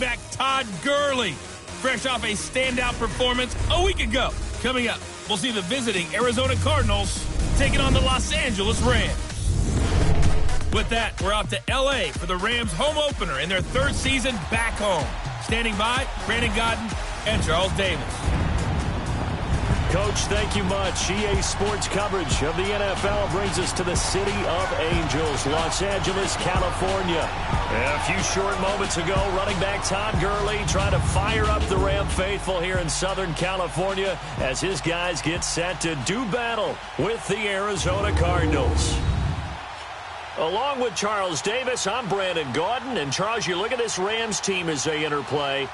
quarterback Todd Gurley, fresh off a standout performance a week ago. Coming up, we'll see the visiting Arizona Cardinals taking on the Los Angeles Rams. With that, we're off to L.A. for the Rams' home opener in their third season back home. Standing by, Brandon Godden and Charles Davis. Coach, thank you much. EA Sports coverage of the NFL brings us to the City of Angels, Los Angeles, California. A few short moments ago, running back Todd Gurley trying to fire up the Ram faithful here in Southern California as his guys get set to do battle with the Arizona Cardinals. Along with Charles Davis, I'm Brandon Gaudin. And Charles, you look at this Rams team as they interplay.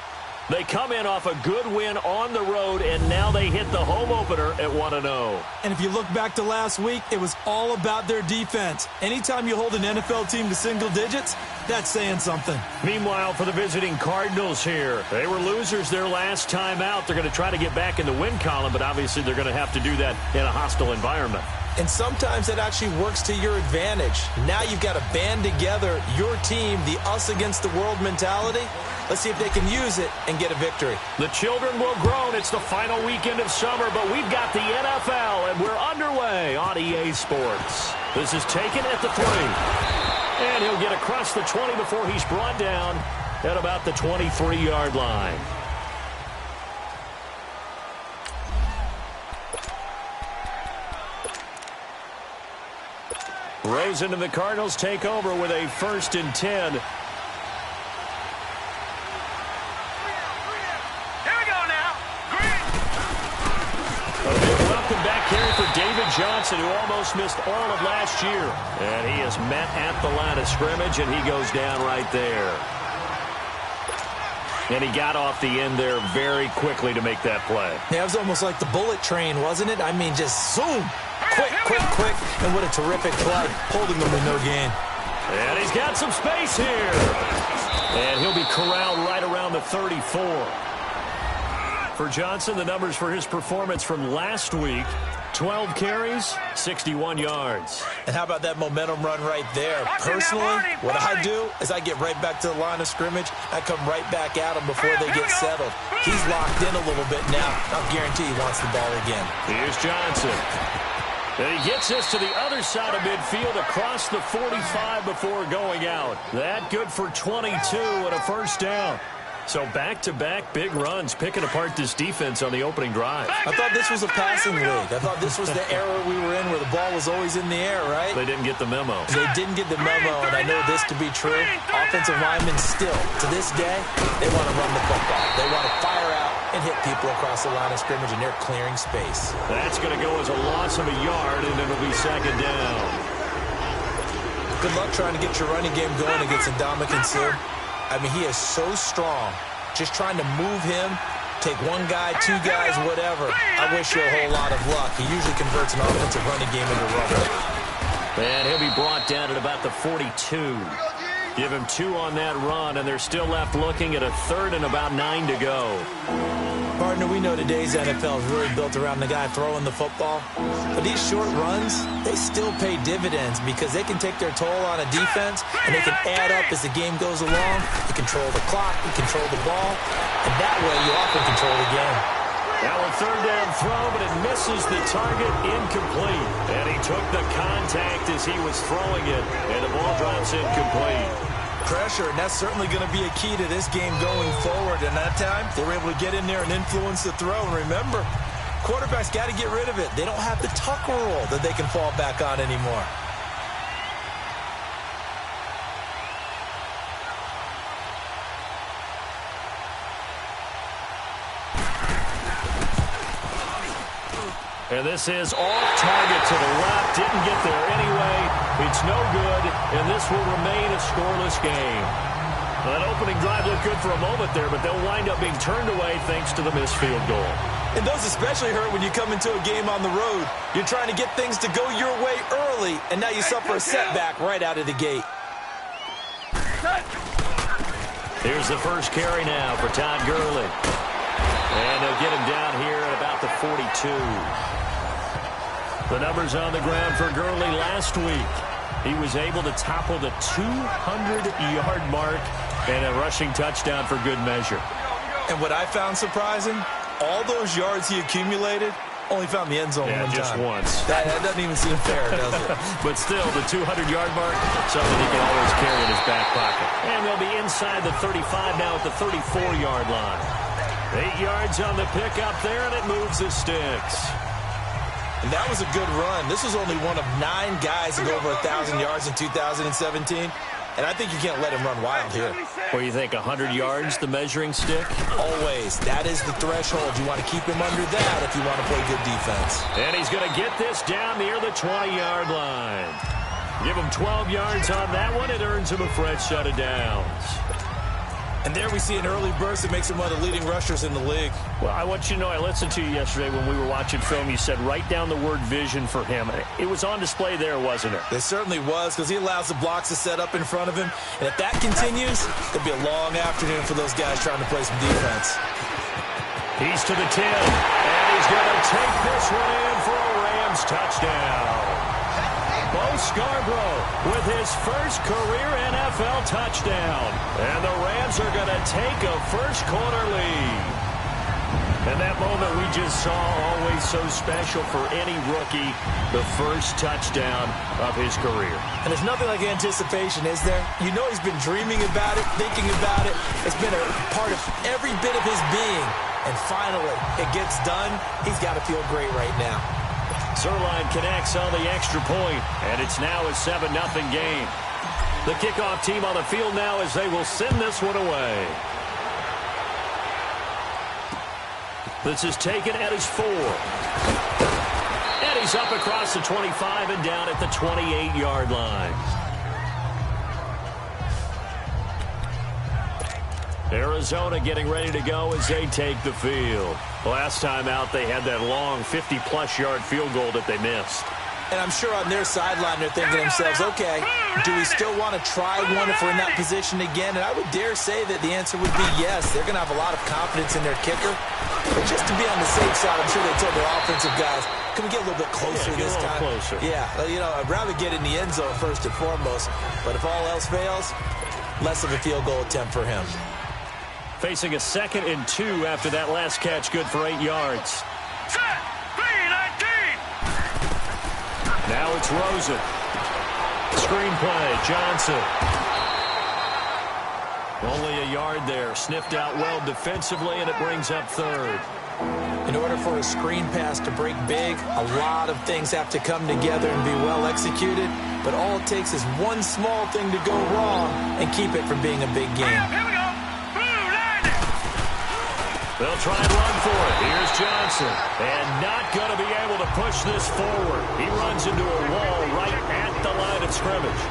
They come in off a good win on the road, and now they hit the home opener at 1-0. And if you look back to last week, it was all about their defense. Anytime you hold an NFL team to single digits, that's saying something. Meanwhile, for the visiting Cardinals here, they were losers their last time out. They're going to try to get back in the win column, but obviously they're going to have to do that in a hostile environment. And sometimes it actually works to your advantage. Now you've got to band together your team, the us against the world mentality. Let's see if they can use it and get a victory. The children will groan. It's the final weekend of summer, but we've got the NFL, and we're underway on EA Sports. This is taken at the 3. And he'll get across the 20 before he's brought down at about the 23-yard line. Rosen and the Cardinals take over with a 1st and 10. David Johnson, who almost missed all of last year. And he is met at the line of scrimmage, and he goes down right there. And he got off the end there very quickly to make that play. Yeah, it was almost like the bullet train, wasn't it? I mean, just zoom. Quick, quick, quick. And what a terrific play, holding them with no gain. And he's got some space here. And he'll be corralled right around the 34. For Johnson, the numbers for his performance from last week: 12 carries, 61 yards. And how about that momentum run right there? Personally, what I do is I get right back to the line of scrimmage. I come right back at them before they get settled. He's locked in a little bit now. I'll guarantee he wants the ball again. Here's Johnson. And he gets this to the other side of midfield across the 45 before going out. That good for 22 and a 1st down. So back-to-back big runs, picking apart this defense on the opening drive. I thought this was a passing league. I thought this was the era we were in where the ball was always in the air, right? They didn't get the memo. They didn't get the memo, and I know this to be true. Offensive linemen still, to this day, they want to run the football. They want to fire out and hit people across the line of scrimmage, and they're clearing space. That's going to go as a loss of a yard, and it'll be 2nd down. Good luck trying to get your running game going against Ndamukong Suh. I mean, he is so strong. Just trying to move him, take one guy, 2 guys, whatever. I wish you a whole lot of luck. He usually converts an offensive running game into rubber. And he'll be brought down at about the 42. Give him 2 on that run, and they're still left looking at a 3rd and about 9 to go. Partner, we know today's NFL is really built around the guy throwing the football. But these short runs, they still pay dividends because they can take their toll on a defense, and they can add up as the game goes along. You control the clock, you control the ball, and that way you often control the game. Now a 3rd down throw, but it misses the target, incomplete. And he took the contact as he was throwing it, and the ball drops incomplete. Pressure, and that's certainly going to be a key to this game going forward. And that time, they were able to get in there and influence the throw. And remember, quarterbacks got to get rid of it. They don't have the tuck rule that they can fall back on anymore. And this is off target to the left. Didn't get there anyway. It's no good, and this will remain a scoreless game. That opening drive looked good for a moment there, but they'll wind up being turned away thanks to the missed field goal. And those especially hurt when you come into a game on the road. You're trying to get things to go your way early, and now you suffer a setback right out of the gate. Here's the first carry now for Todd Gurley. And they'll get him down here at about the 42. The numbers on the ground for Gurley last week. He was able to topple the 200-yard mark And a rushing touchdown for good measure. And what I found surprising, all those yards he accumulated, only found the end zone one just time. once. That doesn't even seem fair, does it? But still, the 200-yard mark, something he can always carry in his back pocket. And they'll be inside the 35 now at the 34-yard line. 8 yards on the pickup there, and it moves the sticks. And that was a good run. This was only one of 9 guys to go over 1,000 yards in 2017. And I think you can't let him run wild here. Or you think 100 yards, the measuring stick? Always. That is the threshold. You want to keep him under that if you want to play good defense. And he's going to get this down near the 20-yard line. Give him 12 yards on that one. It earns him a fresh set of downs. And there we see an early burst that makes him one of the leading rushers in the league. Well, I want you to know, I listened to you yesterday when we were watching film. You said write down the word vision for him. It was on display there, wasn't it? It certainly was, because he allows the blocks to set up in front of him. And if that continues, it'll be a long afternoon for those guys trying to play some defense. He's to the 10, and he's going to take this one in for a Rams touchdown. Bo Scarborough with his first career NFL touchdown. And the Rams are going to take a first-quarter lead. And that moment we just saw, always so special for any rookie, the first touchdown of his career. And there's nothing like anticipation, is there? You know he's been dreaming about it, thinking about it. It's been a part of every bit of his being. And finally, it gets done. He's got to feel great right now. Zerline connects on the extra point, and it's now a 7-0 game. The kickoff team on the field now as they will send this one away. This is taken at his 4. And he's up across the 25 and down at the 28-yard line. Arizona getting ready to go as they take the field. Last time out, they had that long 50-plus yard field goal that they missed. And I'm sure on their sideline they're thinking to themselves, okay, do we still want to try one if we're in that position again? And I would dare say that the answer would be yes. They're going to have a lot of confidence in their kicker. But just to be on the safe side, I'm sure they told their offensive guys, can we get a little bit closer this time? Closer. Yeah, you know, I'd rather get in the end zone first and foremost. But if all else fails, less of a field goal attempt for him. Facing a 2nd and 2 after that last catch, good for 8 yards. Set! B-19! Now it's Rosen. Screenplay, Johnson. Only a yard there. Sniffed out well defensively, and it brings up 3rd. In order for a screen pass to break big, a lot of things have to come together and be well executed. But all it takes is one small thing to go wrong and keep it from being a big game. Here we go! They'll try and run for it. Here's Johnson. And not going to be able to push this forward. He runs into a wall right at the line of scrimmage.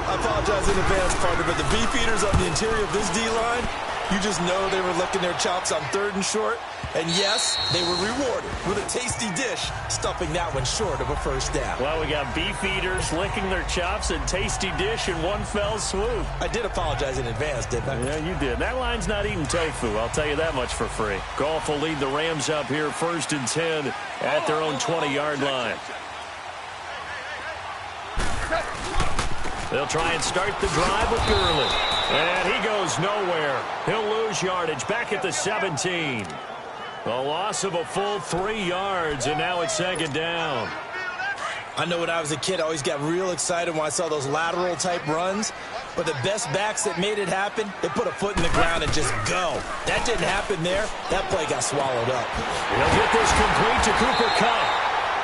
I apologize in advance, partner, but the beefeaters on the interior of this D-line, you just know they were licking their chops on 3rd and short. And yes, they were rewarded with a tasty dish, stuffing that one short of a first down. Well, we got beef eaters licking their chops and tasty dish in one fell swoop. I did apologize in advance, didn't I? Yeah, you did. That line's not eating tofu, I'll tell you that much for free. Goff will lead the Rams up here 1st and 10 at their own 20-yard line. They'll try and start the drive with Gurley. And he goes nowhere. He'll lose yardage back at the 17. A loss of a full 3 yards, and now it's 2nd down. I know when I was a kid, I always got real excited when I saw those lateral-type runs. But the best backs that made it happen, they put a foot in the ground and just go. That didn't happen there. That play got swallowed up. He'll get this complete to Cooper Kupp.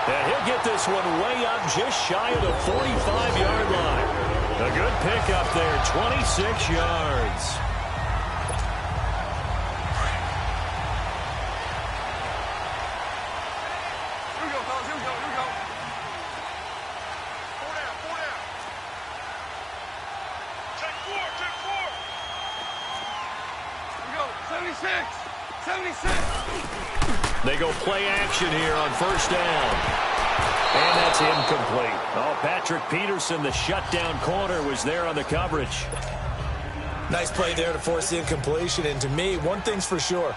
And he'll get this one way up just shy of the 45-yard line. A good pickup there, 26 yards. They go play action here on 1st down. And that's incomplete. Oh, Patrick Peterson, the shutdown corner, was there on the coverage. Nice play there to force the incompletion. And to me, one thing's for sure.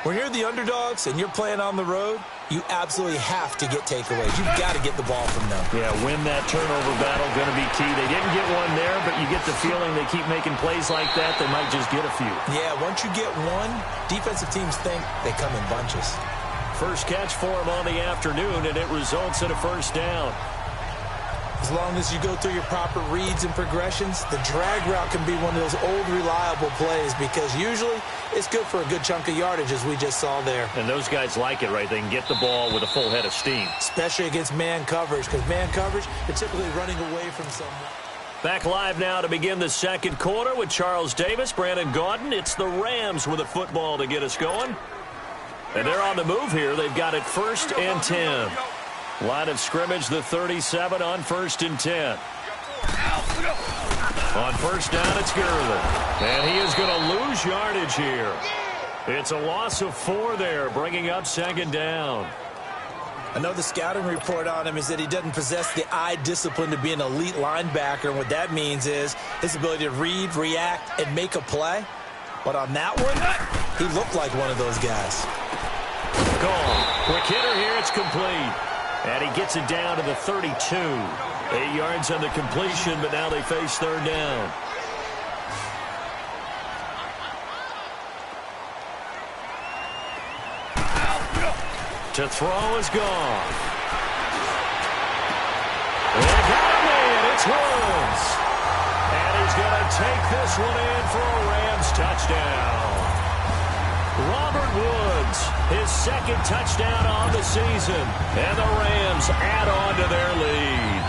When you're the underdogs and you're playing on the road, You absolutely have to get takeaways. You've got to get the ball from them. Yeah, win that turnover battle, going to be key. They didn't get one there, but you get the feeling they keep making plays like that, they might just get a few. Yeah, once you get one, defensive teams think they come in bunches. First catch for him on the afternoon, and it results in a first down. As long as you go through your proper reads and progressions, the drag route can be one of those old reliable plays because usually it's good for a good chunk of yardage, as we just saw there. And those guys like it, right? They can get the ball with a full head of steam. Especially against man coverage, because man coverage, they're typically running away from someone. Back live now to begin the second quarter with Charles Davis, Brandon Gaudin. It's the Rams with a football to get us going. And they're on the move here. They've got it 1st and 10. Line of scrimmage, the 37 on 1st and 10. On first down, it's Gurley. And he is going to lose yardage here. It's a loss of 4 there, bringing up 2nd down. I know the scouting report on him is that he doesn't possess the eye discipline to be an elite linebacker. And what that means is his ability to read, react, and make a play. But on that one, he looked like one of those guys. Gone. Quick hitter here, it's complete. And he gets it down to the 32. 8 yards on the completion, but now they face 3rd down. To throw is gone. They got him in. It's Woods. And he's going to take this one in for a Rams touchdown. Robert Woods, his 2nd touchdown on the season. And the Rams add on to their lead.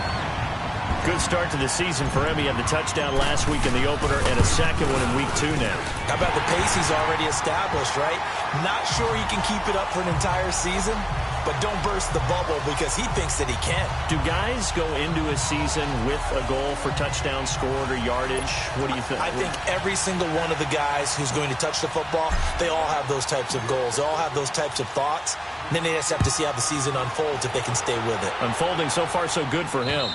Good start to the season for him. He had the touchdown last week in the opener and a 2nd one in week 2 now. How about the pace he's already established, right? Not sure he can keep it up for an entire season, but don't burst the bubble because he thinks that he can. Do guys go into a season with a goal for touchdown scored or yardage? What do you think? I think every single one of the guys who's going to touch the football, they all have those types of goals. They all have those types of thoughts. And then they just have to see how the season unfolds if they can stay with it. Unfolding so far so good for him.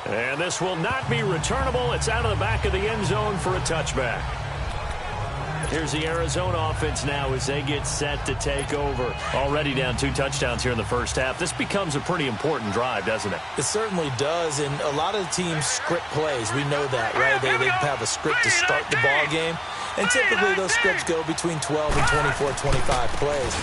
And this will not be returnable. It's out of the back of the end zone for a touchback. Here's the Arizona offense now as they get set to take over. Already down 2 touchdowns here in the first half. This becomes a pretty important drive, doesn't it? It certainly does, and a lot of the teams script plays. We know that, right? They have a script to start the ball game, and typically those scripts go between 12 and 24, 25 plays.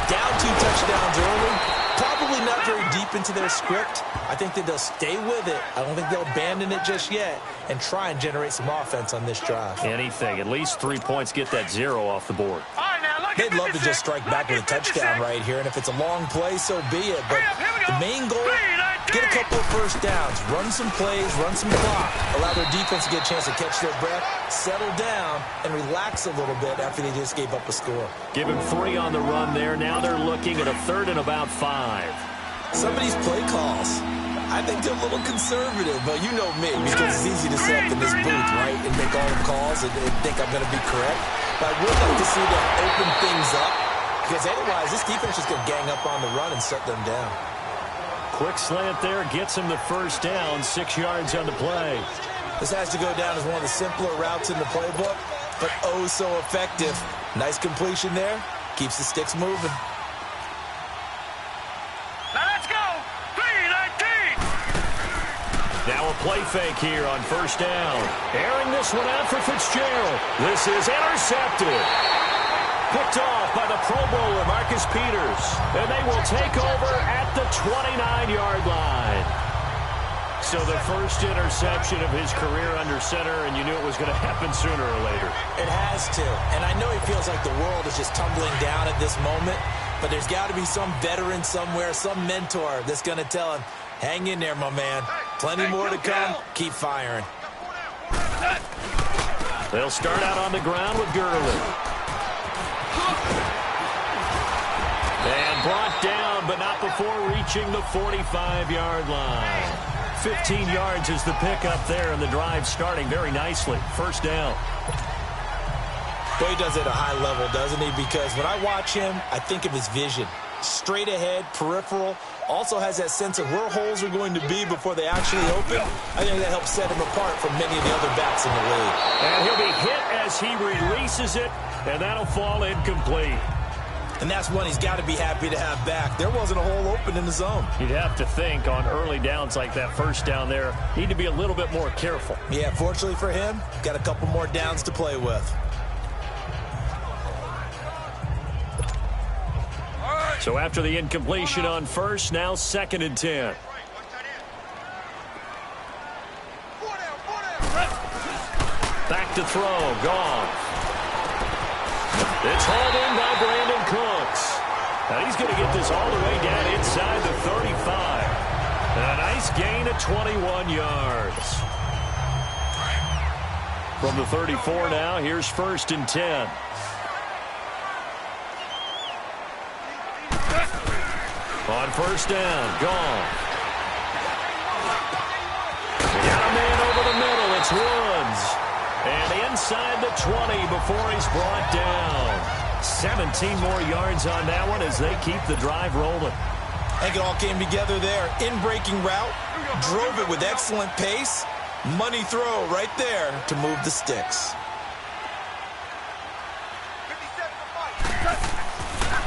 Down 2 touchdowns early. Probably not very deep into their script. I think that they'll stay with it. I don't think they'll abandon it just yet and try and generate some offense on this drive. Anything. At least 3 points, get that 0 off the board. They'd love to just strike back with a touchdown right here, and if it's a long play, so be it. But the main goal, get a couple of first downs, run some plays, run some clock, allow their defense to get a chance to catch their breath, settle down, and relax a little bit after they just gave up a score. Give him 3 on the run there. Now they're looking at a 3rd and about 5. Some of these play calls, I think they're a little conservative, but you know me, because it's easy to sit up in this booth, right, and make all the calls and think I'm going to be correct. But I would like to see them open things up, because otherwise this defense is going to gang up on the run and shut them down. Quick slant there, gets him the first down, 6 yards on the play. This has to go down as one of the simpler routes in the playbook, but oh so effective. Nice completion there, keeps the sticks moving. Now let's go. 3-19. Now a play fake here on first down. Airing this one out for Fitzgerald. This is intercepted. Picked off by the Pro Bowler, Marcus Peters. And they will take over at the 29-yard line. So the first interception of his career under center, and you knew it was going to happen sooner or later. It has to. And I know he feels like the world is just tumbling down at this moment, but there's got to be some veteran somewhere, some mentor that's going to tell him, hang in there, my man. Plenty more to come. Keep firing. They'll start out on the ground with Gurley. And brought down, but not before reaching the 45-yard line. 15 yards is the pickup there, and the drive starting very nicely. First down. Boy, he does it at a high level, doesn't he? Because when I watch him, I think of his vision. Straight ahead, peripheral. Also has that sense of where holes are going to be before they actually open. I think that helps set him apart from many of the other backs in the league. And he'll be hit as he releases it, and that'll fall incomplete. And that's one he's got to be happy to have back. There wasn't a hole open in the zone. You'd have to think on early downs like that first down there, need to be a little bit more careful. Yeah, fortunately for him, got a couple more downs to play with. So after the incompletion on first, now 2nd and 10. Back to throw, gone. It's hauled in by Brandon Cooks. Now he's going to get this all the way down inside the 35. And a nice gain of 21 yards. From the 34 now, here's 1st and 10. On first down, gone. We got a man over the middle. It's Woods. And inside the 20 before he's brought down. 17 more yards on that one as they keep the drive rolling. I think it all came together there. In-breaking route, drove it with excellent pace. Money throw right there to move the sticks.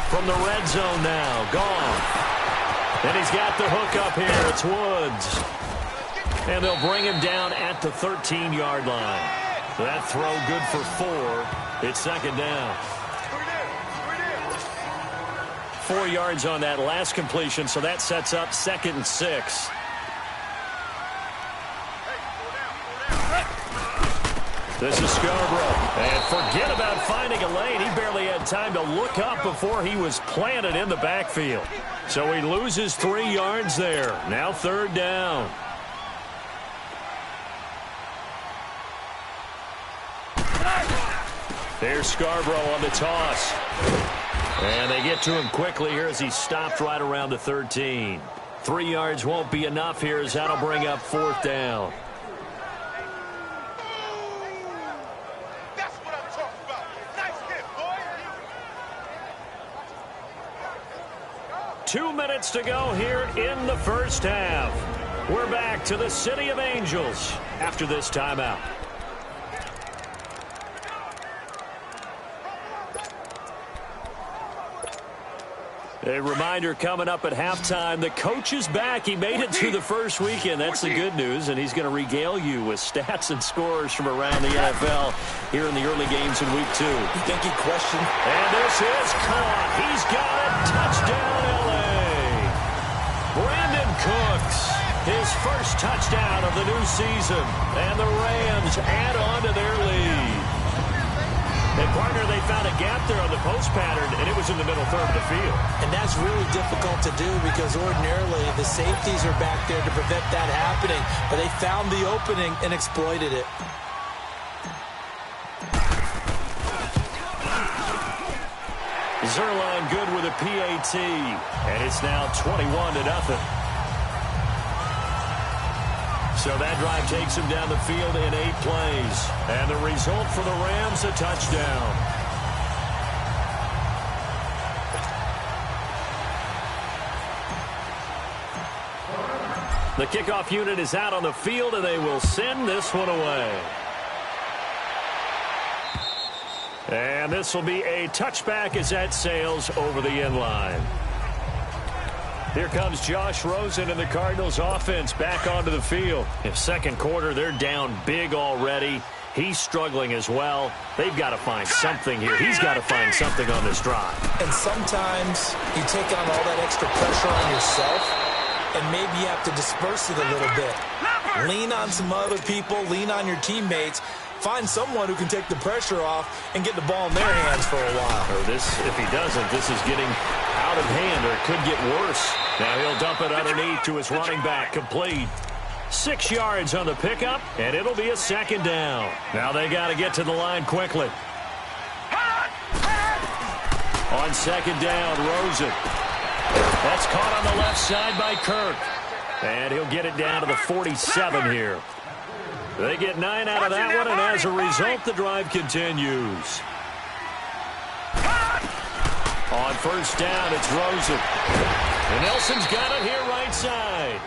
From the red zone now, gone. And he's got the hook up here. It's Woods. And they'll bring him down at the 13-yard line. That throw good for 4. It's 2nd down. 4 yards on that last completion, so that sets up 2nd and 6. This is Scarborough. And forget about finding a lane. He barely had time to look up before he was planted in the backfield. So he loses 3 yards there. Now 3rd down. There's Scarborough on the toss. And they get to him quickly here as he stopped right around the 13. 3 yards won't be enough here as that'll bring up 4th down. That's what I'm talking about. Nice hit, boy. 2 minutes to go here in the first half. We're back to the City of Angels after this timeout. A reminder coming up at halftime, the coach is back. He made it through the first weekend. That's the good news, and he's going to regale you with stats and scores from around the NFL here in the early games in Week 2. You think he questioned? And this is caught. He's got it. Touchdown, L.A. Brandon Cooks, his first touchdown of the new season, and the Rams add on to their lead. And, partner, they found a gap there on the post pattern, and it was in the middle third of the field. And that's really difficult to do because ordinarily the safeties are back there to prevent that happening. But they found the opening and exploited it. Zerline good with a PAT, and it's now 21-0. So that drive takes him down the field in 8 plays. And the result for the Rams, a touchdown. The kickoff unit is out on the field, and they will send this one away. And this will be a touchback as that sails over the end line. Here comes Josh Rosen and the Cardinals offense back onto the field. In second quarter, they're down big already. He's struggling as well. They've got to find something here. He's got to find something on this drive. And sometimes you take on all that extra pressure on yourself, and maybe you have to disperse it a little bit. Lean on some other people, lean on your teammates. Find someone who can take the pressure off and get the ball in their hands for a while. Or this, if he doesn't, this is getting out of hand, or it could get worse. Now he'll dump it underneath to his running back, complete. 6 yards on the pickup, and it'll be a second down. Now they got to get to the line quickly. On second down, Rosen. That's caught on the left side by Kirk. And he'll get it down to the 47 here. They get 9 out of that one, and as a result, the drive continues. On first down, it's Rosen. And Nelson's got it here right side.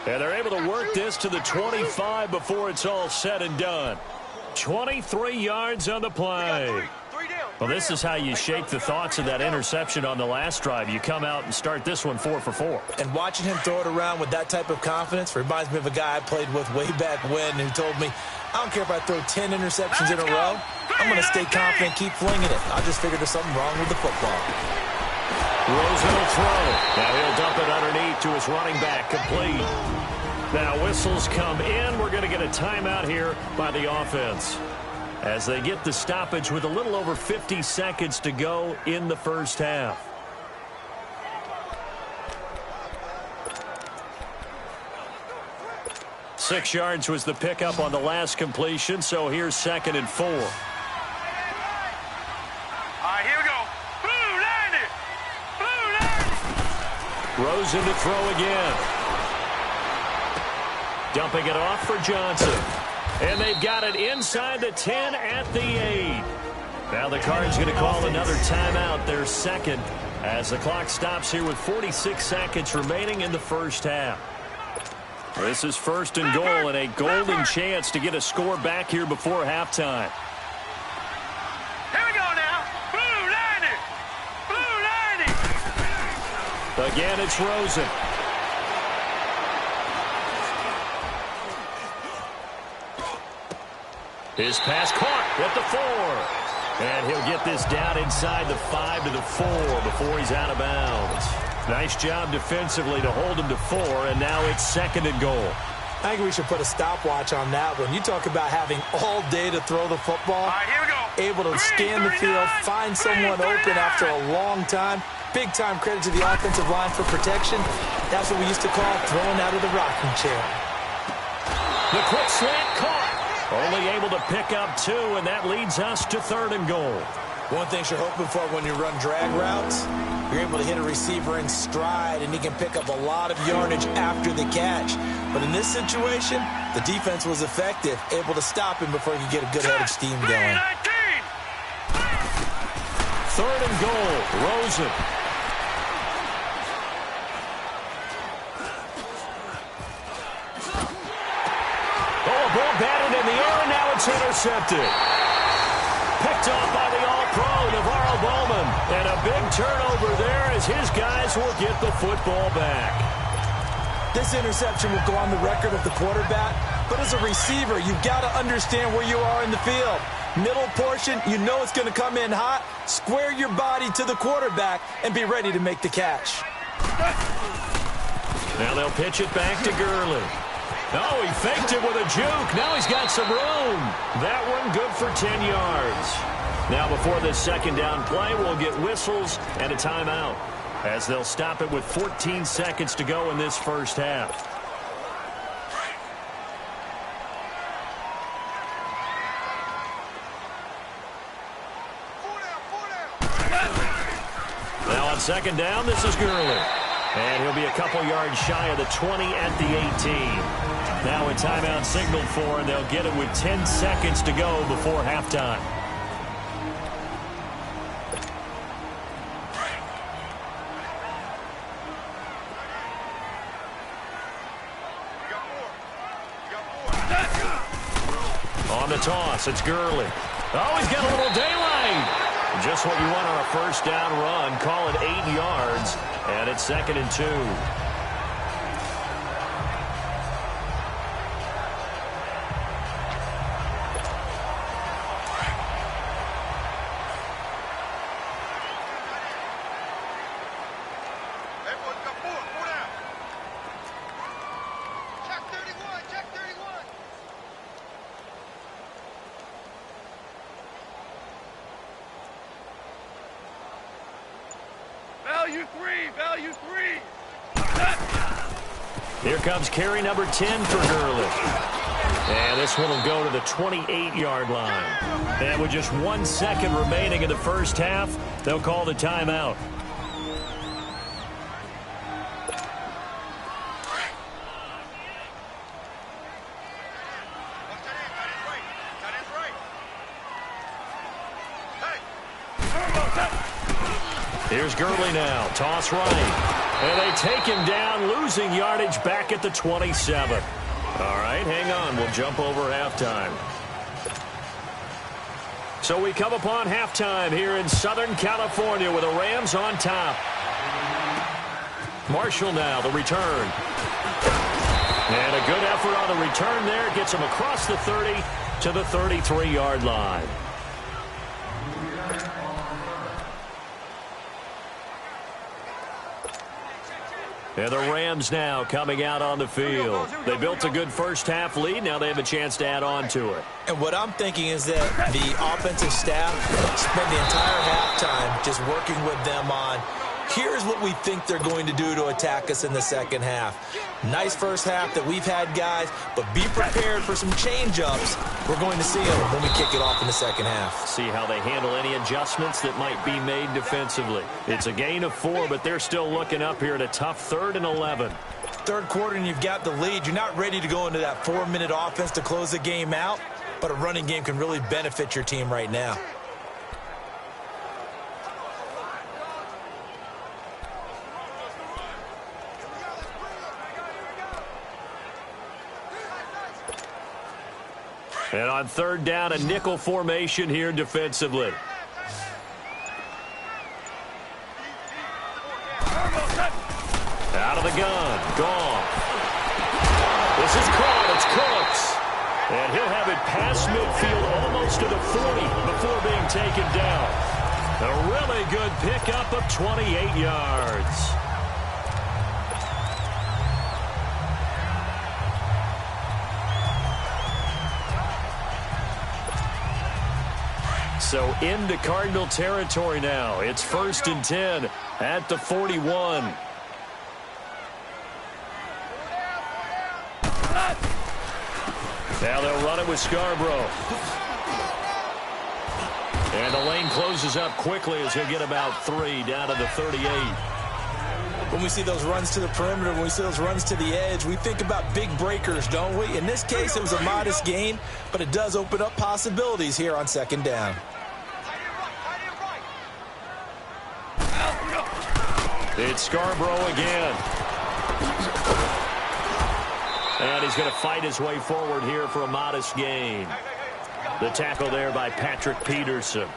And they're able to work this to the 25 before it's all said and done. 23 yards on the play. Well, this is how you shake the thoughts of that interception on the last drive. You come out and start this one 4 for 4. And watching him throw it around with that type of confidence reminds me of a guy I played with way back when who told me, I don't care if I throw 10 interceptions in a row. I'm going to stay confident, keep flinging it. I just figured there's something wrong with the football. Rosen will throw. Now he'll dump it underneath to his running back, complete. Now whistles come in. We're going to get a timeout here by the offense, as they get the stoppage with a little over 50 seconds to go in the first half. Six yards was the pickup on the last completion, so here's 2nd and 4. All right, here we go. Blue line it. Blue line it. Rosen to throw again. Dumping it off for Johnson. And they've got it inside the 10 at the 8. Now the Cards going to call another timeout, their second, as the clock stops here with 46 seconds remaining in the first half. This is 1st and goal and a golden chance to get a score back here before halftime. Here we go now. Blue line it. Blue line it. Again, it's Rosen. His pass caught at the 4. And he'll get this down inside the 5 to the 4 before he's out of bounds. Nice job defensively to hold him to 4, and now it's 2nd and goal. I think we should put a stopwatch on that one. You talk about having all day to throw the football. All right, here we go. Able to scan the field, find someone open after a long time. Big time credit to the offensive line for protection. That's what we used to call throwing out of the rocking chair. The quick slant caught. Only able to pick up 2, and that leads us to 3rd and goal. One thing you're hoping for when you run drag routes, you're able to hit a receiver in stride, and he can pick up a lot of yardage after the catch. But in this situation, the defense was effective, able to stop him before he could get a good head of steam going. 3rd and goal, Rosen. Ball batted in the air, and now it's intercepted. Picked off by the All-Pro, Navarro Bowman. And a big turnover there as his guys will get the football back. This interception will go on the record of the quarterback, but as a receiver, you've got to understand where you are in the field. Middle portion, you know it's going to come in hot. Square your body to the quarterback and be ready to make the catch. Now they'll pitch it back to Gurley. Oh, he faked it with a juke. Now he's got some room. That one good for 10 yards. Now before this 2nd down play, we'll get whistles and a timeout, as they'll stop it with 14 seconds to go in this first half. Now on 2nd down, this is Gurley. And he'll be a couple yards shy of the 20 at the 18. Now a timeout signaled for, and they'll get it with 10 seconds to go before halftime. On the toss, it's Gurley. Oh, he's got a little daylight. Just what you want on a 1st down run. Call it 8 yards, and it's 2nd and 2. Value three. Here comes carry number 10 for Gurley. And this one will go to the 28-yard line. And with just 1 second remaining in the first half, they'll call the timeout. Here's Gurley now. Toss right. And they take him down, losing yardage back at the 27. All right, hang on. We'll jump over halftime. So we come upon halftime here in Southern California with the Rams on top. Marshall now, the return. And a good effort on the return there. Gets him across the 30 to the 33-yard line. And the Rams now coming out on the field. They built a good first-half lead. Now they have a chance to add on to it. And what I'm thinking is that the offensive staff spent the entire halftime just working with them on, here's what we think they're going to do to attack us in the second half. Nice first half that we've had, guys, but be prepared for some change-ups. We're going to see them when we kick it off in the second half. See how they handle any adjustments that might be made defensively. It's a gain of 4, but they're still looking up here at a tough 3rd and 11. Third quarter and you've got the lead. You're not ready to go into that 4-minute offense to close the game out, but a running game can really benefit your team right now. And on 3rd down, a nickel formation here defensively. Out of the gun. Gone. This is caught. It's Cooks. And he'll have it past midfield almost to the 40 before being taken down. A really good pickup of 28 yards. So into Cardinal territory now. It's 1st and 10 at the 41. Now they'll run it with Scarborough. And the lane closes up quickly as he'll get about 3 down to the 38. When we see those runs to the perimeter, when we see those runs to the edge, we think about big breakers, don't we? In this case, it was a modest gain, but it does open up possibilities here on 2nd down. It's Scarborough again. And he's going to fight his way forward here for a modest gain. The tackle there by Patrick Peterson.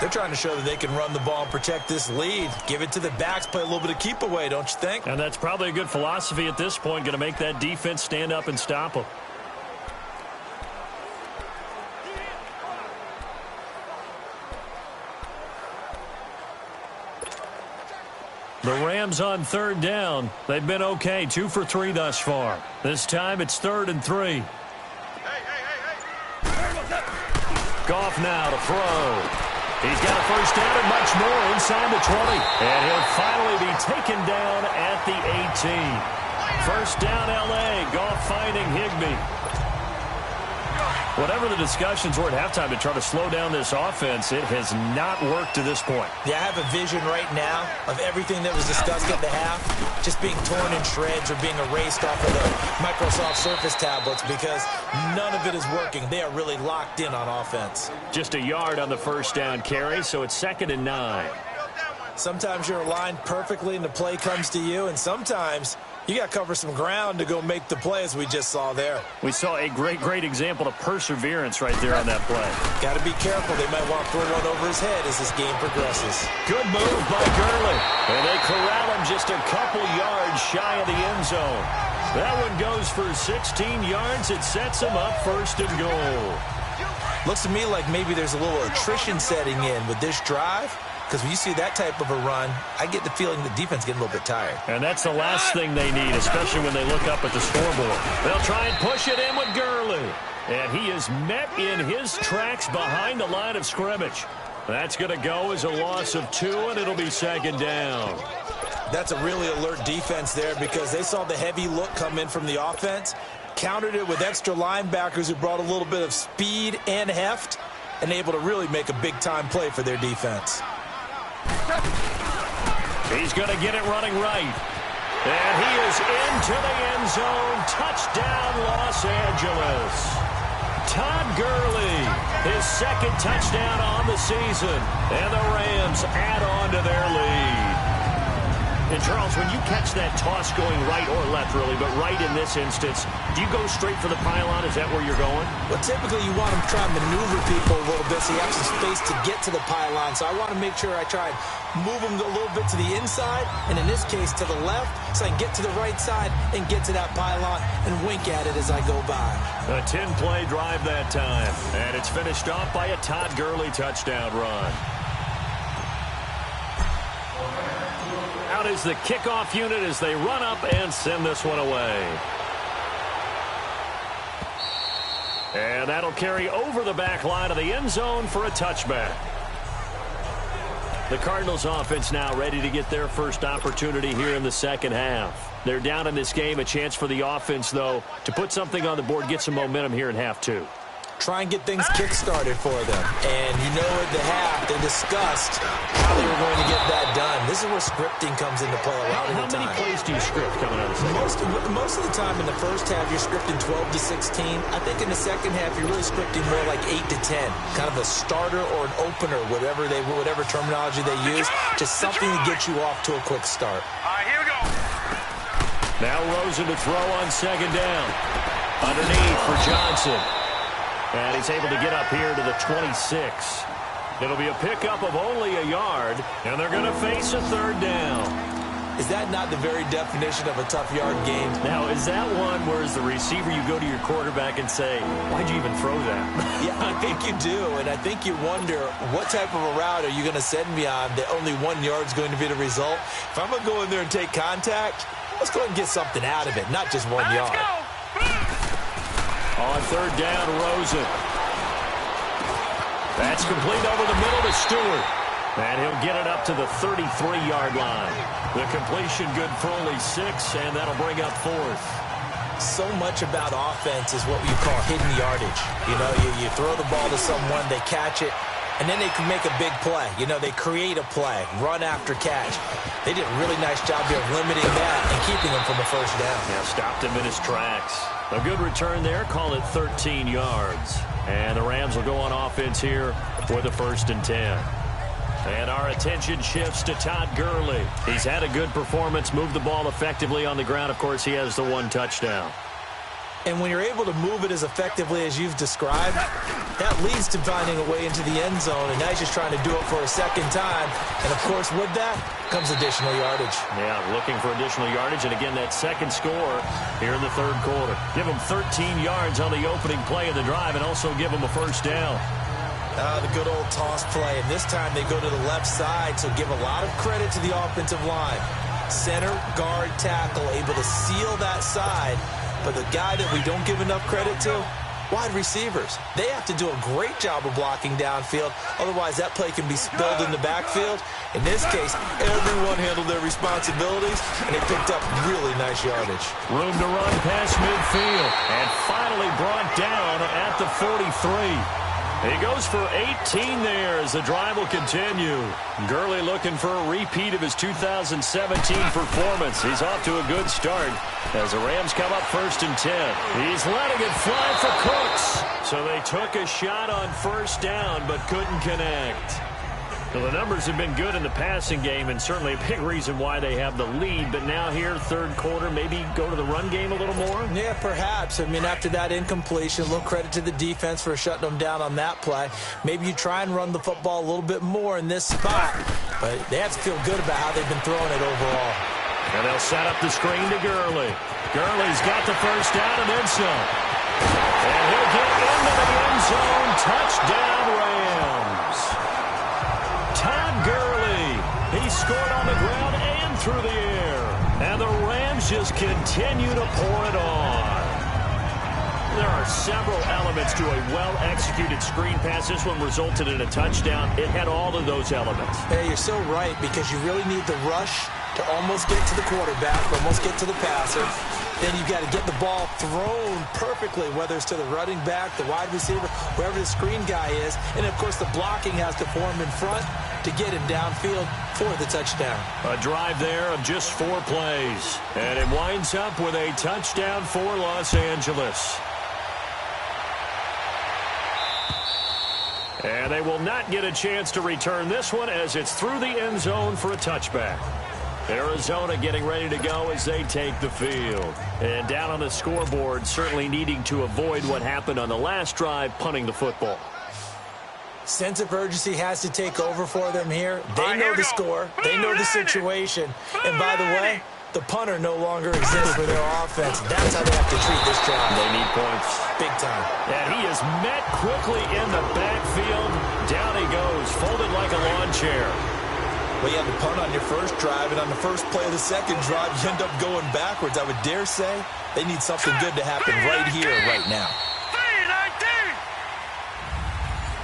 They're trying to show that they can run the ball and protect this lead. Give it to the backs, play a little bit of keep away, don't you think? And that's probably a good philosophy at this point, going to make that defense stand up and stop them. The Rams on 3rd down. They've been okay, 2 for 3 thus far. This time it's 3rd and 3. Goff now to throw. He's got a first down and much more inside the 20. And he'll finally be taken down at the 18. First down, L.A. Goff finding Higbee. Whatever the discussions were at halftime to try to slow down this offense, it has not worked to this point. Yeah, I have a vision right now of everything that was discussed at the half just being torn in shreds or being erased off of the Microsoft Surface tablets because none of it is working. They are really locked in on offense. Just a yard on the first down carry, so it's 2nd and 9. Sometimes you're aligned perfectly and the play comes to you, and sometimes you got to cover some ground to go make the play, as we just saw there. We saw a great example of perseverance right there on that play. Got to be careful. They might want to throw one over his head as this game progresses. Good move by Gurley. And they corral him just a couple yards shy of the end zone. That one goes for 16 yards. It sets him up 1st and goal. Looks to me like maybe there's a little attrition setting in with this drive. Because when you see that type of a run, I get the feeling the defense getting a little bit tired. And that's the last thing they need, especially when they look up at the scoreboard. They'll try and push it in with Gurley. And he is met in his tracks behind the line of scrimmage. That's going to go as a loss of 2, and it'll be 2nd down. That's a really alert defense there because they saw the heavy look come in from the offense, countered it with extra linebackers who brought a little bit of speed and heft, and able to really make a big-time play for their defense. He's going to get it running right. And he is into the end zone. Touchdown, Los Angeles. Todd Gurley, his 2nd touchdown on the season. And the Rams add on to their lead. And, Charles, when you catch that toss going right or left, really, but right in this instance, do you go straight for the pylon? Is that where you're going? Well, typically you want to try and maneuver people a little bit so you have some space to get to the pylon. So I want to make sure I try and move them a little bit to the inside, and in this case to the left, so I can get to the right side and get to that pylon and wink at it as I go by. A 10-play drive that time, and it's finished off by a Todd Gurley touchdown run. Out is the kickoff unit as they run up and send this one away. And that'll carry over the back line of the end zone for a touchback. The Cardinals offense now ready to get their first opportunity here in the second half. They're down in this game. A chance for the offense, though, to put something on the board, get some momentum here in half two. Try and get things kick-started for them. And you know at the half, they discussed how they were going to get that done. This is where scripting comes into play a lot of the time. How many plays do you script coming out of the second? Most of the time in the first half, you're scripting 12 to 16. I think in the second half, you're really scripting more like 8 to 10. Kind of a starter or an opener, whatever terminology they use. Just something to get you off to a quick start. All right, here we go. Now Rosen to throw on second down. Underneath for Johnson. And he's able to get up here to the 26. It'll be a pickup of only a yard, and they're going to face a third down. Is that not the very definition of a tough yard game? Now, is that one where as the receiver you go to your quarterback and say, why'd you even throw that? Yeah, I think you do, and I think you wonder what type of a route are you going to send me on that only 1 yard is going to be the result. If I'm going to go in there and take contact, let's go ahead and get something out of it, not just 1 yard. Let's go. On third down, Rosen. That's complete over the middle to Stewart. And he'll get it up to the 33-yard line. The completion good for only 6, and that'll bring up fourth. So much about offense is what you call hidden yardage. You know, you throw the ball to someone, they catch it, and then they can make a big play. You know, they create a play, run after catch. They did a really nice job here of limiting that and keeping him from a first down. Yeah, stopped him in his tracks. A good return there, call it 13 yards. And the Rams will go on offense here for the 1st and 10. And our attention shifts to Todd Gurley. He's had a good performance, moved the ball effectively on the ground. Of course, he has the 1 touchdown. And when you're able to move it as effectively as you've described, that leads to finding a way into the end zone, and now he's just trying to do it for a second time. And, of course, with that comes additional yardage. Yeah, looking for additional yardage, and again, that second score here in the third quarter. Give him 13 yards on the opening play of the drive and also give him a first down. The good old toss play, and this time they go to the left side, so give a lot of credit to the offensive line. Center, guard, tackle, able to seal that side. But the guy that we don't give enough credit to, wide receivers. They have to do a great job of blocking downfield. Otherwise, that play can be spilled in the backfield. In this case, everyone handled their responsibilities, and they picked up really nice yardage. Room to run past midfield, and finally brought down at the 43. He goes for 18 there as the drive will continue. Gurley looking for a repeat of his 2017 performance. He's off to a good start as the Rams come up 1st and 10. He's letting it fly for Cooks. So they took a shot on first down but couldn't connect. Well, the numbers have been good in the passing game and certainly a big reason why they have the lead. But now here, third quarter, maybe go to the run game a little more? Yeah, perhaps. I mean, after that incompletion, a little credit to the defense for shutting them down on that play. Maybe you try and run the football a little bit more in this spot. But they have to feel good about how they've been throwing it overall. And they'll set up the screen to Gurley. Gurley's got the first down and then some. And he'll get into the end zone. Touchdown, Rams. Todd Gurley, he scored on the ground and through the air. And the Rams just continue to pour it on. There are several elements to a well-executed screen pass. This one resulted in a touchdown. It had all of those elements. Hey, you're so right, because you really need the rush to almost get to the quarterback, almost get to the passer. Then you've got to get the ball thrown perfectly, whether it's to the running back, the wide receiver, wherever the screen guy is. And, of course, the blocking has to form in front to get him downfield for the touchdown. A drive there of just 4 plays. And it winds up with a touchdown for Los Angeles. And they will not get a chance to return this one as it's through the end zone for a touchback. Arizona getting ready to go as they take the field. And down on the scoreboard, certainly needing to avoid what happened on the last drive, punting the football. Sense of urgency has to take over for them here. They know the score. They know the situation. And by the way, the punter no longer exists for their offense. That's how they have to treat this drive. They need points. Big time. And he is met quickly in the backfield. Down he goes, folded like a lawn chair. Well, you have the punt on your first drive, and on the first play of the second drive, you end up going backwards. I would dare say they need something good to happen right here, right now.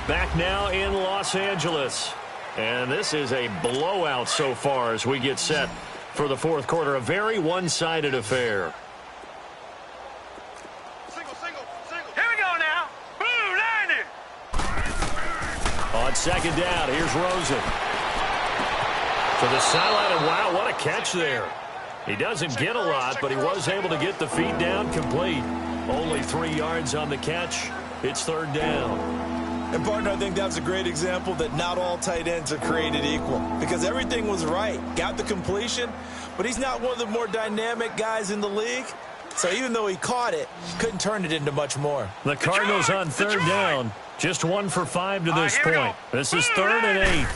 Back now in Los Angeles. And this is a blowout so far as we get set for the fourth quarter. A very one-sided affair. Single. Here we go now. Blue line it. On second down, here's Rosen. To the sideline, and wow, what a catch there. He doesn't get a lot, but he was able to get the feet down complete. Only 3 yards on the catch. It's third down. And, partner, I think that's a great example that not all tight ends are created equal, because everything was right. Got the completion, but he's not one of the more dynamic guys in the league. So even though he caught it, couldn't turn it into much more. The Cardinals on third down. Just 1 for 5 to this point. This is 3rd and 8.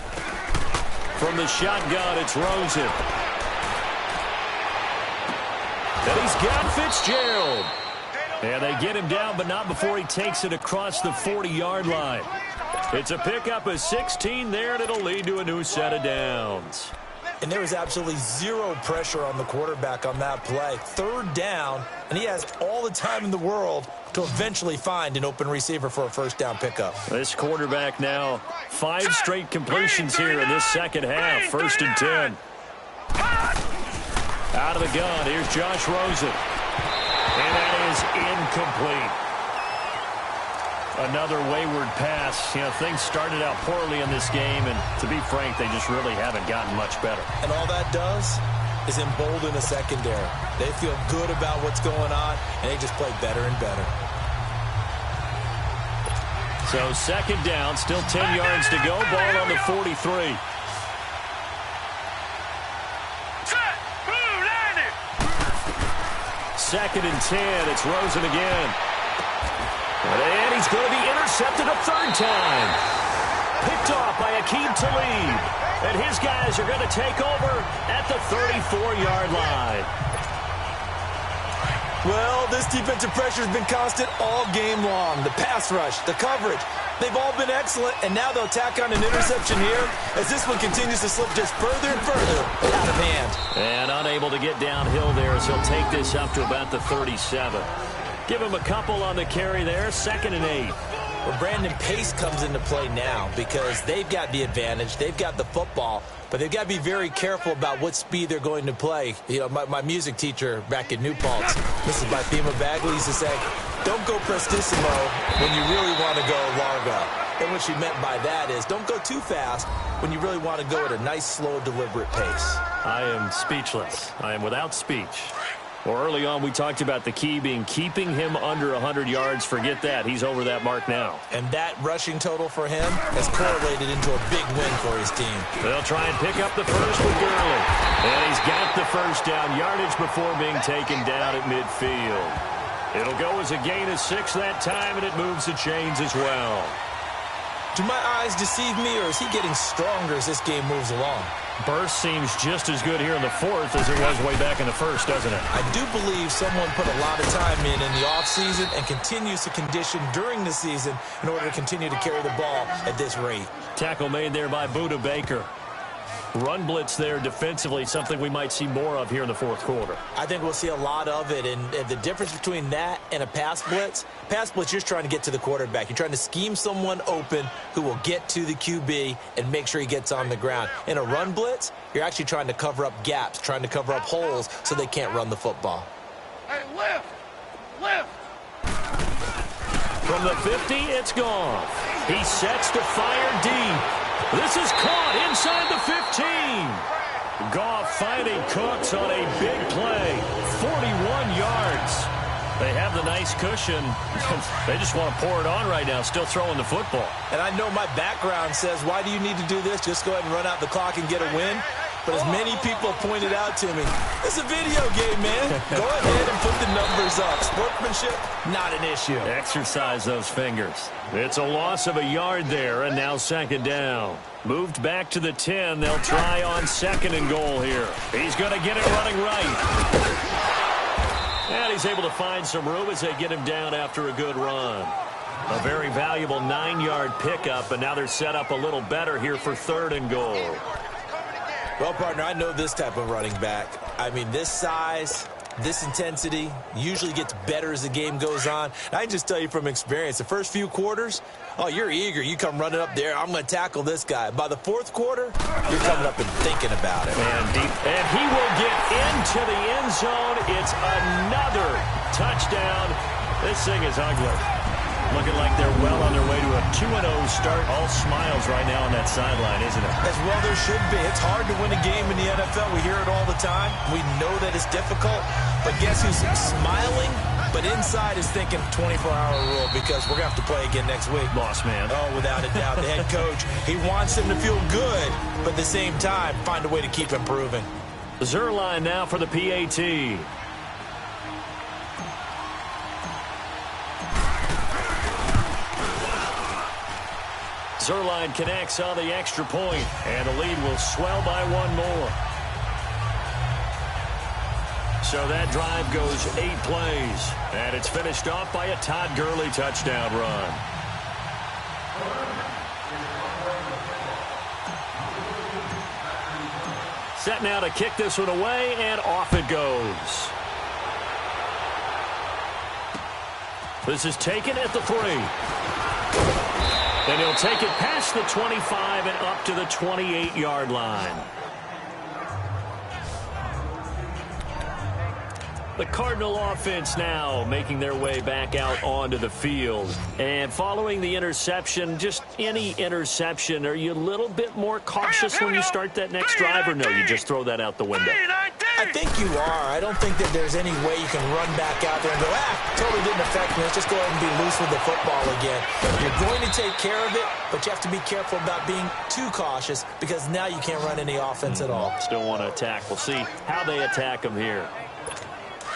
From the shotgun, it's Rosen. And he's got Fitzgerald. And they get him down, but not before he takes it across the 40-yard line. It's a pickup of 16 there, and it'll lead to a new set of downs. And there was absolutely zero pressure on the quarterback on that play. Third down, and he has all the time in the world to eventually find an open receiver for a first down pickup. This quarterback now 5 straight completions here in this second half. 1st and 10. Out of the gun, here's Josh Rosen. And that is incomplete. Another wayward pass. You know, things started out poorly in this game, and to be frank, they just really haven't gotten much better. And all that does is embolden the secondary. They feel good about what's going on, and they just play better and better. So second down, still 10 yards to go. Ball on the 43. Second and 10. It's Rosen again. And he's going to be intercepted a third time. Picked off by Aqib Talib. And his guys are going to take over at the 34-yard line. Well, this defensive pressure has been constant all game long. The pass rush, the coverage, they've all been excellent, and now they'll tack on an interception here as this one continues to slip just further and further out of hand. And unable to get downhill there as he'll take this up to about the 37. Give him a couple on the carry there, 2nd and 8. Well, Brandon, pace comes into play now because they've got the advantage. They've got the football, but they've got to be very careful about what speed they're going to play. You know, my music teacher back in New Paltz, Mrs. Bifema Bagley, used to say, don't go prestissimo when you really want to go largo. And what she meant by that is don't go too fast when you really want to go at a nice, slow, deliberate pace. I am speechless. I am without speech. Well, early on, we talked about the key being keeping him under 100 yards. Forget that. He's over that mark now. And that rushing total for him has correlated into a big win for his team. They'll try and pick up the first with Gurley. And he's got the first down. Yardage before being taken down at midfield. It'll go as a gain of 6 that time, and it moves the chains as well. Do my eyes deceive me, or is he getting stronger as this game moves along? Burst seems just as good here in the fourth as it was way back in the first, doesn't it? I do believe someone put a lot of time in the offseason and continues to condition during the season in order to continue to carry the ball at this rate. Tackle made there by Budda Baker. Run blitz there defensively, something we might see more of here in the fourth quarter. I think we'll see a lot of it, and the difference between that and a pass blitz, you're just trying to get to the quarterback. You're trying to scheme someone open who will get to the QB and make sure he gets on the ground. In a run blitz, you're actually trying to cover up gaps, trying to cover up holes so they can't run the football. Hey, lift! Lift! From the 50, it's gone. He sets to fire deep. This is caught inside the 15. Goff finding Cooks on a big play. 41 yards. They have the nice cushion. They just want to pour it on right now, still throwing the football. And I know my background says, why do you need to do this? Just go ahead and run out the clock and get a win. But as many people pointed out to me, it's a video game, man. Go ahead and put the numbers up. Sportsmanship, not an issue. Exercise those fingers. It's a loss of a yard there, and now second down. Moved back to the 10. They'll try on second and goal here. He's going to get it running right. And he's able to find some room as they get him down after a good run. A very valuable 9-yard pickup, and now they're set up a little better here for third and goal. Well, partner, I know this type of running back. I mean, this size, this intensity usually gets better as the game goes on. I can just tell you from experience, the first few quarters, oh, you're eager. You come running up there, I'm going to tackle this guy. By the fourth quarter, you're coming up and thinking about it. And he will get into the end zone. It's another touchdown. This thing is ugly. Looking like they're well on their way to a 2-0 start. All smiles right now on that sideline, isn't it? As well there should be. It's hard to win a game in the NFL. We hear it all the time. We know that it's difficult. But guess who's smiling? But inside is thinking 24-hour rule because we're going to have to play again next week. Boss man. Oh, without a doubt. The head coach, he wants him to feel good, but at the same time, find a way to keep improving. Zerline now for the PAT. Zerline connects on the extra point, and the lead will swell by one more. So that drive goes 8 plays, and it's finished off by a Todd Gurley touchdown run. Set now to kick this one away, and off it goes. This is taken at the 3. And he'll take it past the 25 and up to the 28-yard line. The Cardinal offense now making their way back out onto the field. And following the interception, just any interception, are you a little bit more cautious when you start that next drive, or no, you just throw that out the window? I think you are. I don't think that there's any way you can run back out there and go, totally didn't affect me. Let's just go ahead and be loose with the football again. You're going to take care of it, but you have to be careful about being too cautious because now you can't run any offense at all. Still want to attack. We'll see how they attack them here.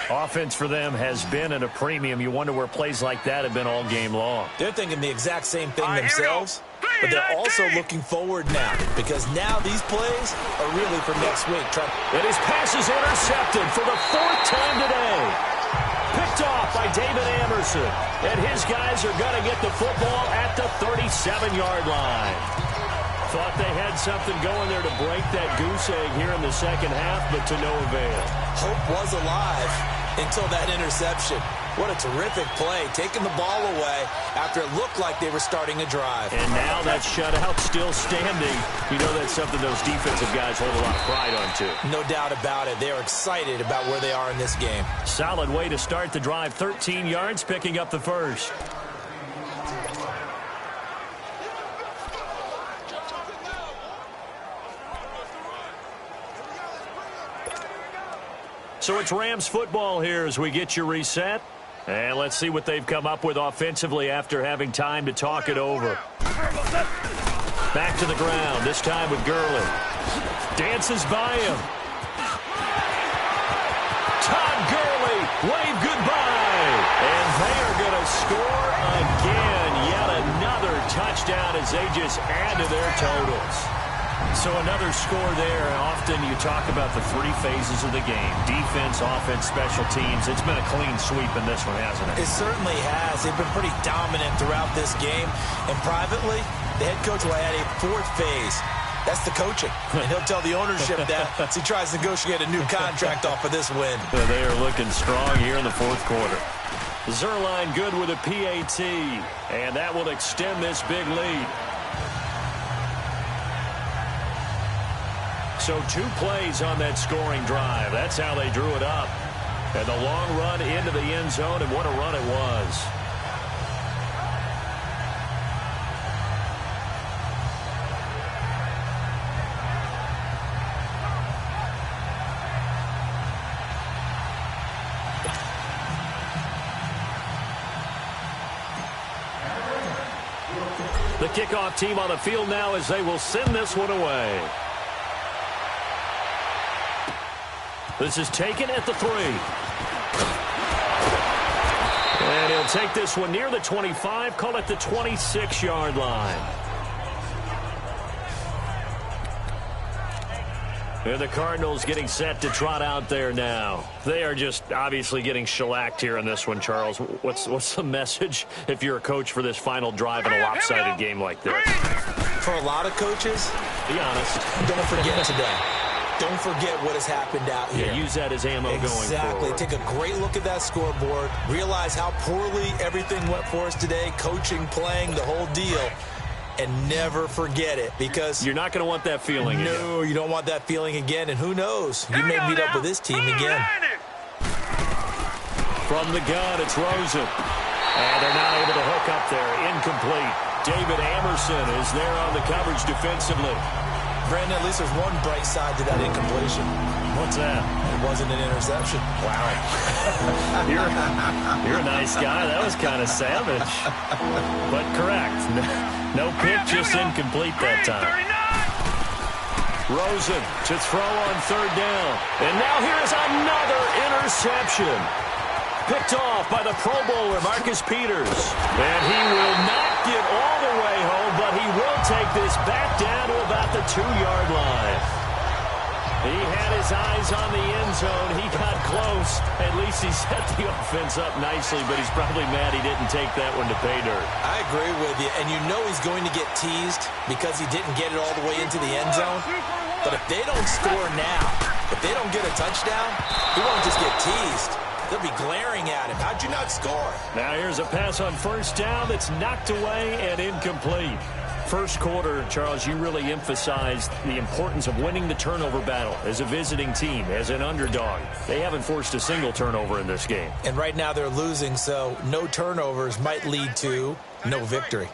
Offense for them has been at a premium. You wonder where plays like that have been all game long. They're thinking the exact same thing themselves, but they're also looking forward now because now these plays are really for next week. And his pass is intercepted for the 4th time today. Picked off by David Anderson. And his guys are going to get the football at the 37-yard line. Thought they had something going there to break that goose egg here in the second half, but to no avail. Hope was alive until that interception. What a terrific play, taking the ball away after it looked like they were starting a drive. And now that shutout still standing. You know that's something those defensive guys hold a lot of pride on, too. No doubt about it. They are excited about where they are in this game. Solid way to start the drive. 13 yards, picking up the first. So it's Rams football here as we get you reset. And let's see what they've come up with offensively after having time to talk it over. Back to the ground, this time with Gurley. Dances by him. Todd Gurley, wave goodbye. And they are going to score again. Yet another touchdown as they just add to their totals. So another score there. Often you talk about the 3 phases of the game. Defense, offense, special teams. It's been a clean sweep in this one, hasn't it? It certainly has. They've been pretty dominant throughout this game. And privately, the head coach will add a 4th phase. That's the coaching. And he'll tell the ownership that as he tries to negotiate a new contract off of this win. They are looking strong here in the 4th quarter. Zerline good with a PAT. And that will extend this big lead. So 2 plays on that scoring drive. That's how they drew it up. And the long run into the end zone, and what a run it was. The kickoff team on the field now as they will send this one away. This is taken at the 3. And he'll take this one near the 25, call it the 26-yard line. And the Cardinals getting set to trot out there now. They are just obviously getting shellacked here in this one, Charles. What's the message if you're a coach for this final drive in a lopsided game like this? For a lot of coaches, be honest, don't forget today. Don't forget what has happened out here. Yeah, use that as ammo going forward. Exactly. Take a great look at that scoreboard. Realize how poorly everything went for us today. Coaching, playing, the whole deal. And never forget it, because you're not going to want that feeling again. No, you don't want that feeling again. And who knows? You may meet up with this team again. From the gun, it's Rosen. And they're not able to hook up there. Incomplete. David Amerson is there on the coverage defensively. Brandon, at least there's one bright side to that incompletion. What's that? It wasn't an interception. Wow. you're a nice guy. That was kind of savage. But correct. No pick, just incomplete that time. Rosen to throw on 3rd down. And now here's another interception. Picked off by the Pro Bowler, Marcus Peters. And he will not get all the way home, but he will take this back down to about the 2-yard line. He had his eyes on the end zone. He got close. At least he set the offense up nicely, but he's probably mad he didn't take that one to pay dirt. I agree with you, and you know he's going to get teased because he didn't get it all the way into the end zone. But if they don't score now, if they don't get a touchdown, he won't just get teased. They'll be glaring at him. How'd you not score? Now here's a pass on 1st down that's knocked away and incomplete. First quarter, Charles, you really emphasized the importance of winning the turnover battle as a visiting team, as an underdog. They haven't forced a single turnover in this game. And right now they're losing, so no turnovers might lead to no victory.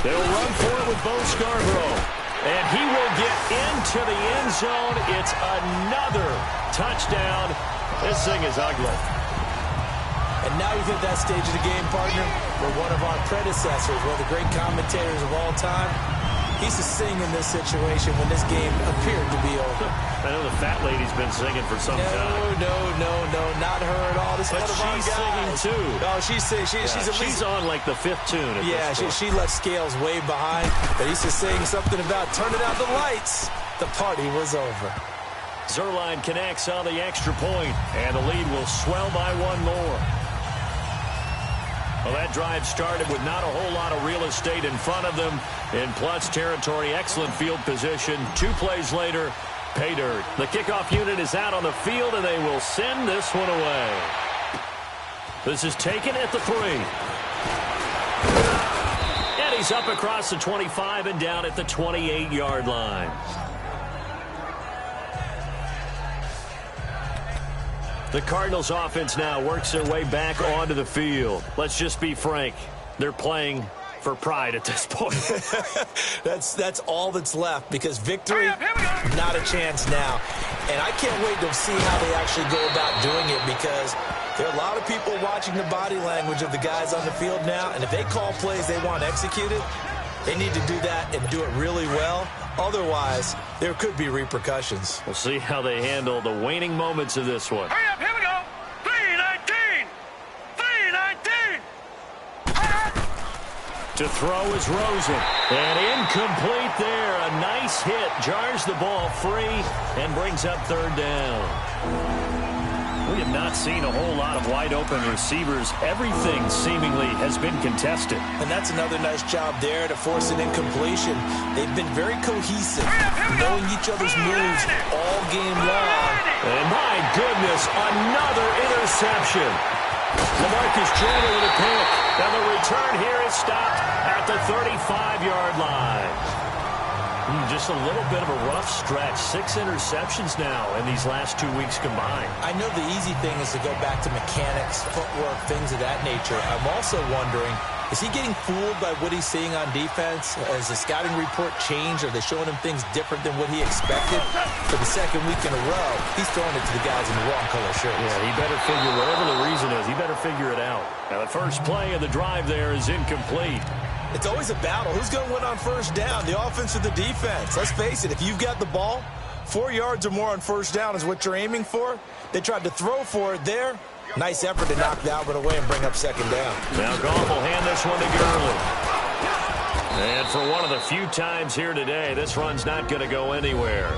They'll run for it with Bo Scarborough. And he will get into the end zone. It's another touchdown. This thing is ugly. And now you've hit that stage of the game, partner, where one of our predecessors, one of the great commentators of all time, he used to sing in this situation when this game appeared to be over. I know the fat lady's been singing for some time. No, not her at all. This but she's singing too. Oh, she's singing. She's on like the 5th tune. She let scales way behind. But he used to sing something about turning out the lights. The party was over. Zerline connects on the extra point, and the lead will swell by one more. Well, that drive started with not a whole lot of real estate in front of them. In plus territory, excellent field position. 2 plays later, pay dirt. The kickoff unit is out on the field, and they will send this one away. This is taken at the 3. And he's up across the 25 and down at the 28-yard line. The Cardinals offense now works their way back onto the field. Let's just be frank. They're playing for pride at this point. That's all that's left, because victory, not a chance now. And I can't wait to see how they actually go about doing it, because there are a lot of people watching the body language of the guys on the field now, and if they call plays they want executed, they need to do that and do it really well. Otherwise, there could be repercussions. We'll see how they handle the waning moments of this one. Hurry up, here we go. 3-19. 3-19. To throw is Rosen. And incomplete there. A nice hit. Jars the ball free and brings up 3rd down. We have not seen a whole lot of wide-open receivers. Everything seemingly has been contested. And that's another nice job there to force an incompletion. They've been very cohesive, knowing each other's moves all game long. And my goodness, another interception. LaMarcus Joyner with a pick. And the return here is stopped at the 35-yard line. Just a little bit of a rough stretch. 6 interceptions now in these last 2 weeks combined. I know the easy thing is to go back to mechanics, footwork, things of that nature. I'm also wondering, is he getting fooled by what he's seeing on defense? Has the scouting report changed? Are they showing him things different than what he expected? For the 2nd week in a row, he's throwing it to the guys in the wrong color shirts. Yeah, he better figure, whatever the reason is, he better figure it out. Now, the first play of the drive there is incomplete. It's always a battle. Who's going to win on first down, the offense or the defense? Let's face it, if you've got the ball, 4 yards or more on first down is what you're aiming for. They tried to throw for it there. Nice effort to knock that one away and bring up second down. Now Goff will hand this one to Gurley. And for one of the few times here today, this run's not going to go anywhere.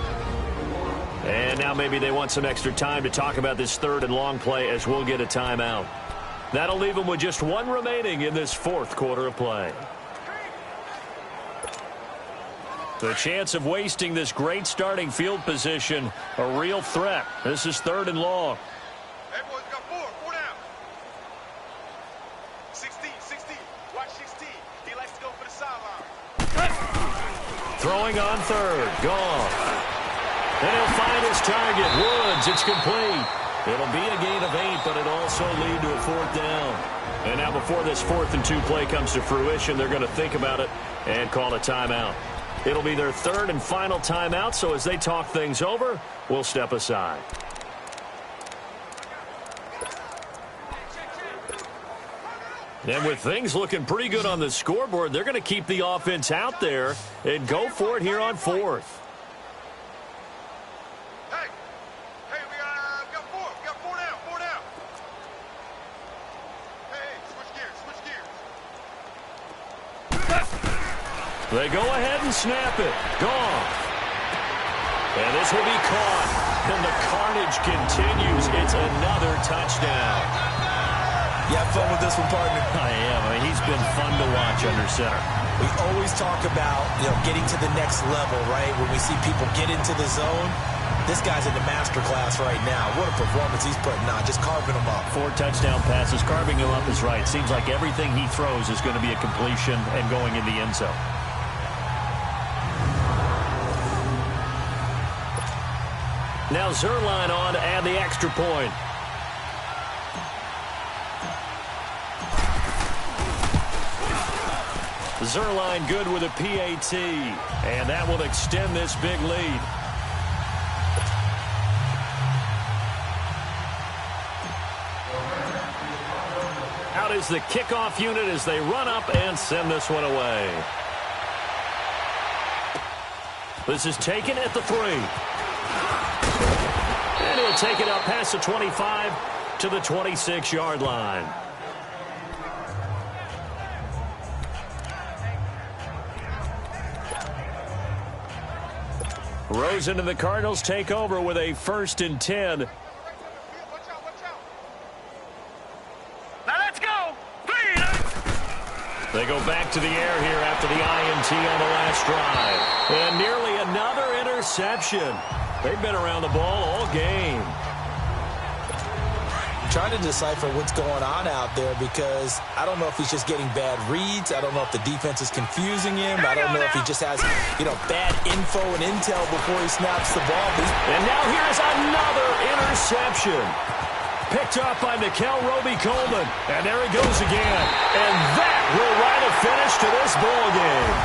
And now maybe they want some extra time to talk about this third and long play as we'll get a timeout. That'll leave them with just one remaining in this fourth quarter of play. The chance of wasting this great starting field position, a real threat. This is third and long. Hey, boys, got four down. 16. Watch 16. He likes to go for the sideline. Throwing on third. Gone. And he'll find his target. Woods. It's complete. It'll be a gain of 8, but it'll also lead to a fourth down. And now before this 4th and 2 play comes to fruition, they're going to think about it and call a timeout. It'll be their third and final timeout, so as they talk things over, we'll step aside. And with things looking pretty good on the scoreboard, they're going to keep the offense out there and go for it here on 4th. Hey, we got four. We got four down. Hey, switch gears. They go ahead and snap it. Gone. And this will be caught. And the carnage continues. It's another touchdown. You have fun with this one, partner? I am. I mean, he's been fun to watch under center. We always talk about, getting to the next level, right? When we see people get into the zone, this guy's in the master class right now. What a performance he's putting on, just carving them up. 4 touchdown passes. Carving him up is right. Seems like everything he throws is going to be a completion and going in the end zone. Now Zerline on to add the extra point. Zerline good with a PAT. And that will extend this big lead. Out is the kickoff unit as they run up and send this one away. This is taken at the 3. And he'll take it up past the 25 to the 26-yard line. Rosen and the Cardinals take over with a 1st and 10. Watch out. Now let's go. They go back to the air here after the INT on the last drive. And nearly another interception. They've been around the ball all game. Trying to decipher what's going on out there because I don't know if he's just getting bad reads. I don't know if the defense is confusing him. I don't know if he just has, bad info and intel before he snaps the ball. And now here's another interception. Picked up by Nickel Roby-Coleman. And there he goes again. And that will write a finish to this ball game.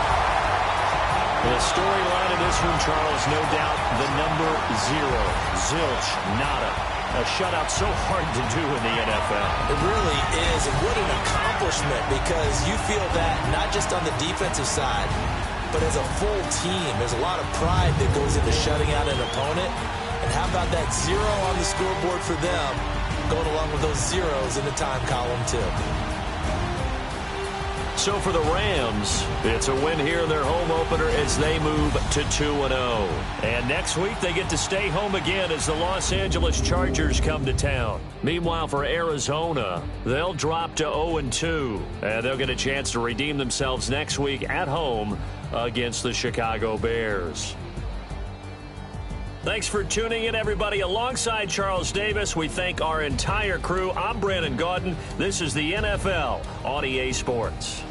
The storyline of this one, Charles, no doubt the number 0. Zilch, nada. A shutout so hard to do in the NFL. It really is, and what an accomplishment, because you feel that not just on the defensive side, but as a full team. There's a lot of pride that goes into shutting out an opponent. And how about that 0 on the scoreboard for them, going along with those zeros in the time column, too. So for the Rams, it's a win here in their home opener as they move to 2-0. And next week they get to stay home again as the Los Angeles Chargers come to town. Meanwhile for Arizona, they'll drop to 0-2. And they'll get a chance to redeem themselves next week at home against the Chicago Bears. Thanks for tuning in, everybody. Alongside Charles Davis, we thank our entire crew. I'm Brandon Gaudin. This is the NFL on EA Sports.